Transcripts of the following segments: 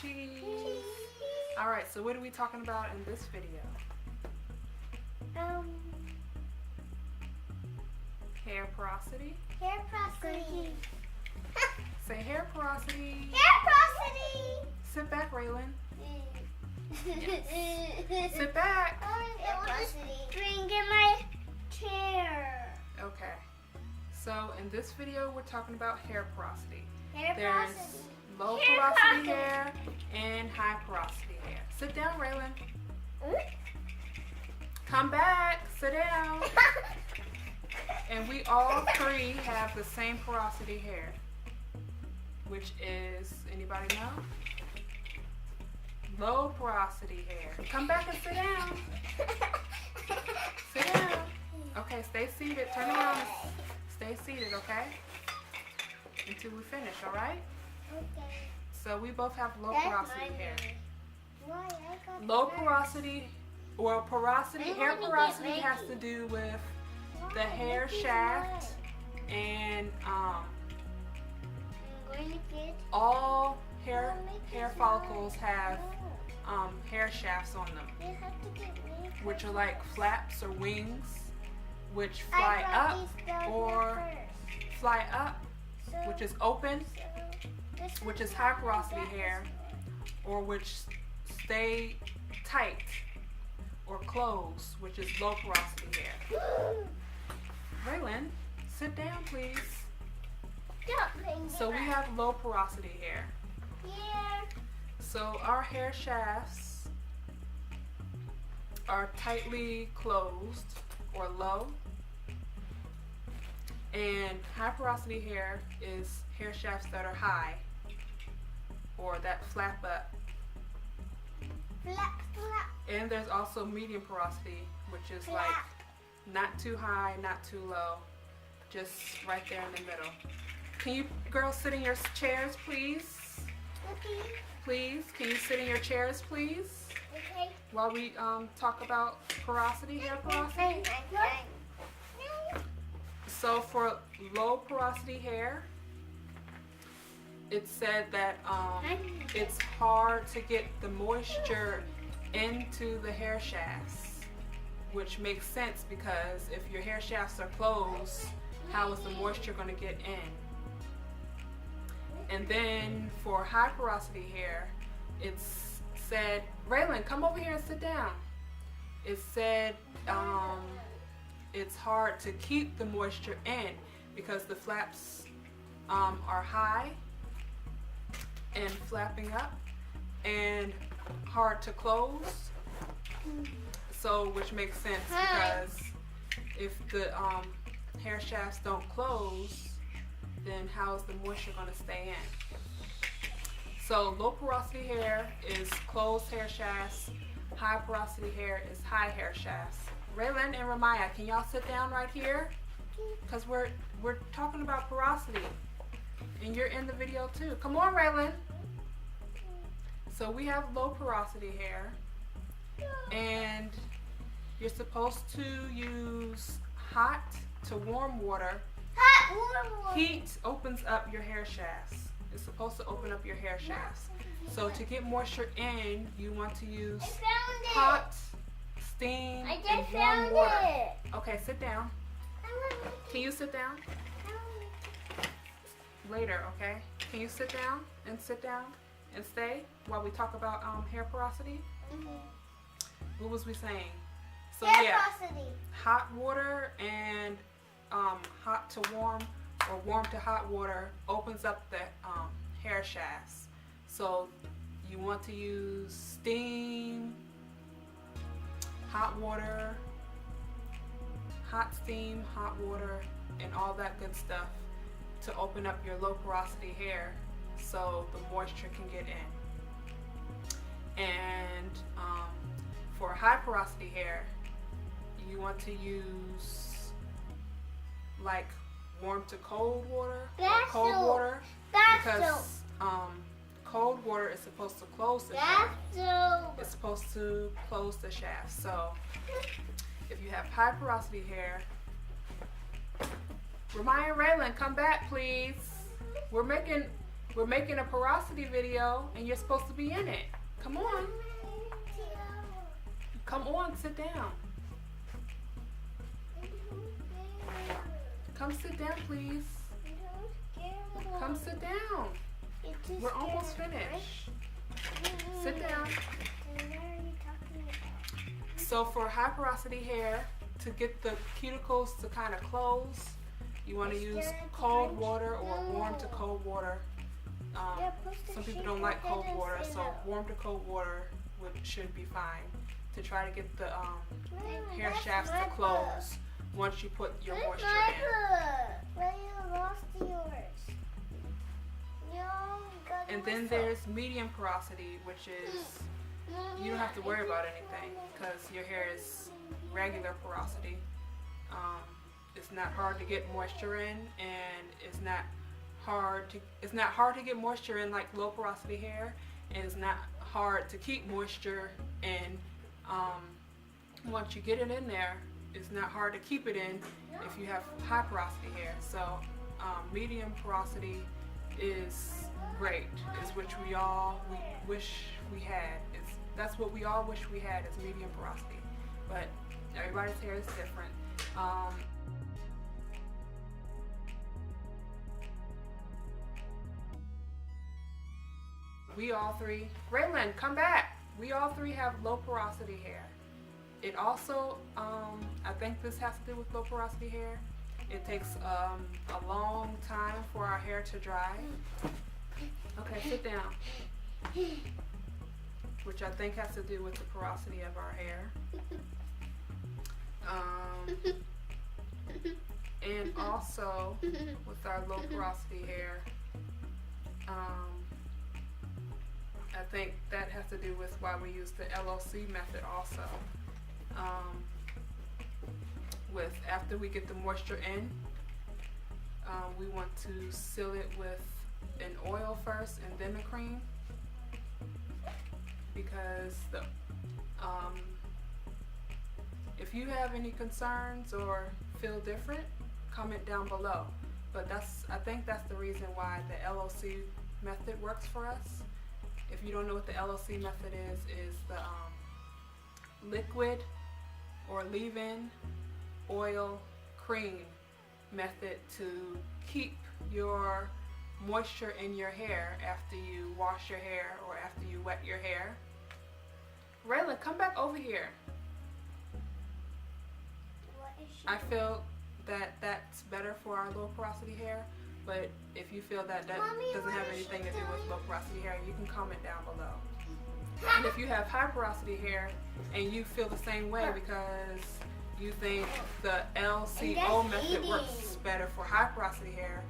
Cheese. All right, so what are we talking about in this video? Hair porosity. Hair porosity. Say hair porosity. Hair porosity. Sit back, Raylan. Yes. Sit back. It was string in my chair. Okay. So in this video, we're talking about hair porosity. Hair There's porosity. low Hair porosity porosity. hair and high porosity hair. Sit down, Raylan. Come back. Sit down. And we all three have the same porosity hair, which is, anybody know? Low porosity hair. Come back and sit down. Sit down. Okay, stay seated. Turn around. Stay seated, okay? Until we finish, all right? Okay. So we both have low That's porosity my hair. Why? I got Low first. porosity, or porosity, I hair wanna get porosity has ready. to do with Why? the hair This is shaft mine. and I'm going to get all hair Make hair this follicles mine. have No. hair shafts on them, You have to get me. which are like flaps or wings, which I fly brought up these down or here first. fly up, So, which is open, this which is one, high porosity that hair, is or which stay tight or closed, which is low porosity hair. one. Raylan, sit down, please. Don't bring So it we up. have low porosity hair. Here. So our hair shafts are tightly closed or low. And high porosity hair is hair shafts that are high or that flap up. Flap, flap. And there's also medium porosity, which is like Flap. not too high, not too low, just right there in the middle. Can you girls sit in your chairs, please? Okay. Please, can you sit in your chairs, please? Okay. While we talk about porosity, hair porosity. So for low porosity hair, it said that it's hard to get the moisture into the hair shafts, which makes sense because if your hair shafts are closed, how is the moisture going to get in? And then for high porosity hair, it's said, Raylan, come over here and sit down. It said it's hard to keep the moisture in because the flaps are high and flapping up and hard to close. So, which makes sense because if the hair shafts don't close, then how is the moisture going to stay in? So low porosity hair is closed hair shafts. High porosity hair is high hair shafts. Raylan and Ramaya, can y'all sit down right here? Because we're talking about porosity. And you're in the video too. Come on, Raylan. So we have low porosity hair. And you're supposed to use hot to warm water. Heat opens up your hair shafts. It's supposed to open up your hair shafts. So to get moisture in, you want to use hot, steam, I and just warm found water. it. Okay, sit down. Can you sit down? Later, okay? Can you sit down and stay while we talk about hair porosity? What was we saying? So Hair porosity. hot water and hot to warm or warm to hot water opens up the hair shafts. So you want to use steam, hot water, hot steam, hot water, and all that good stuff to open up your low porosity hair so the moisture can get in. And for high porosity hair, you want to use like warm to cold water or cold water because cold water is supposed to close the shaft. It's supposed to close the shaft. So if you have high porosity hair, Ramaya and Raylan, come back please. We're We're making a porosity video and you're supposed to be in it. Come on. Come on, sit down. Come sit down, please. Come sit down. We're almost finished. Sit down. So for high porosity hair, to get the cuticles to kind of close, you want to use cold water or warm to cold water. Some people don't like cold water, so warm to cold water should be fine to try to get the hair shafts to close once you put your moisture in. Where you lost yours? And then there's medium porosity, which is you don't have to worry about anything because your hair is regular porosity. It's not hard to get moisture in, and it's not hard to get moisture in like low porosity hair, and it's not hard to keep moisture in. Once you get it in there, it's not hard to keep it in if you have high porosity hair. So medium porosity is great. It's which we wish we had. That's what we all wish we had, is medium porosity. But everybody's hair is different. We all three, Raylan, come back. We all three have low porosity hair. It also, I think this has to do with low porosity hair. It takes a long time for our hair to dry. Okay, sit down. Which I think has to do with the porosity of our hair. And also with our low porosity hair, I think that has to do with why we use the LOC method also. After we get the moisture in, we want to seal it with an oil first and then the cream, because if you have any concerns or feel different, comment down below. But I think that's the reason why the LOC method works for us. If you don't know what the LOC method is the liquid or leave-in oil cream method to keep your moisture in your hair after you wash your hair or after you wet your hair. Raylan, come back over here. I feel that that's better for our low porosity hair, but if you feel that doesn't have anything to do with low porosity hair, you can comment down below. And if you have high porosity hair and you feel the same way because you think the LCO method works better for high porosity hair,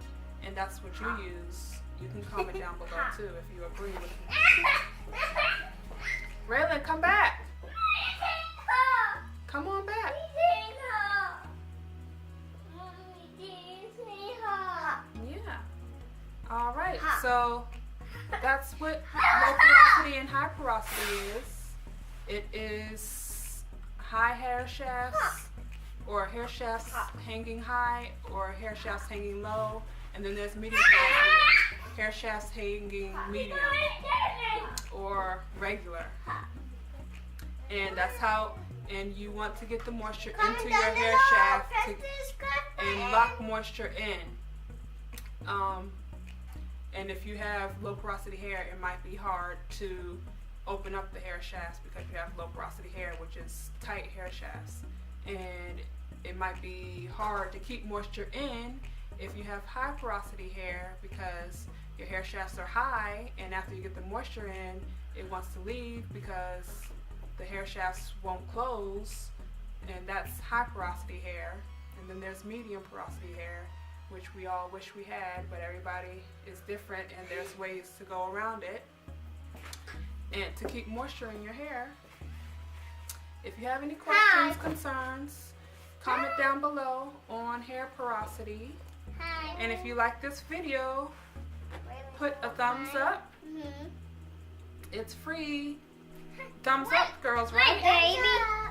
and that's what you use, you can comment down below too if you agree with me. Raylan, come back. Come on back. Yeah. All right. So that's what low porosity and high porosity is. It is high hair shafts, or hair shafts hanging high, or hair shafts hanging low, and then there's medium porosity, hair shafts hanging medium or regular. And that's how. And you want to get the moisture into your hair shaft and lock moisture in. And if you have low porosity hair, it might be hard to open up the hair shafts because you have low porosity hair, which is tight hair shafts. And it might be hard to keep moisture in if you have high porosity hair because your hair shafts are high, and after you get the moisture in, it wants to leave because the hair shafts won't close, and that's high porosity hair. And then there's medium porosity hair, which we all wish we had, but everybody is different and there's ways to go around it. And to keep moisture in your hair, if you have any questions, concerns, comment down below on hair porosity. And if you like this video, put a thumbs up. It's free. Thumbs up, girls, right? Baby.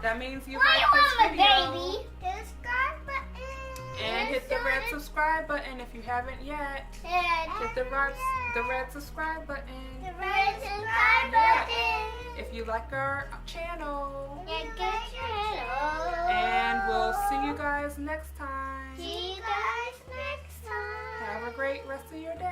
That means you Why like this you want video. my baby? The subscribe button. And hit the red subscribe button if you haven't yet. Hit the red subscribe button. The red subscribe button. If you like our channel. Like our channel. And we'll see you guys next time. See you guys next time. Have a great rest of your day.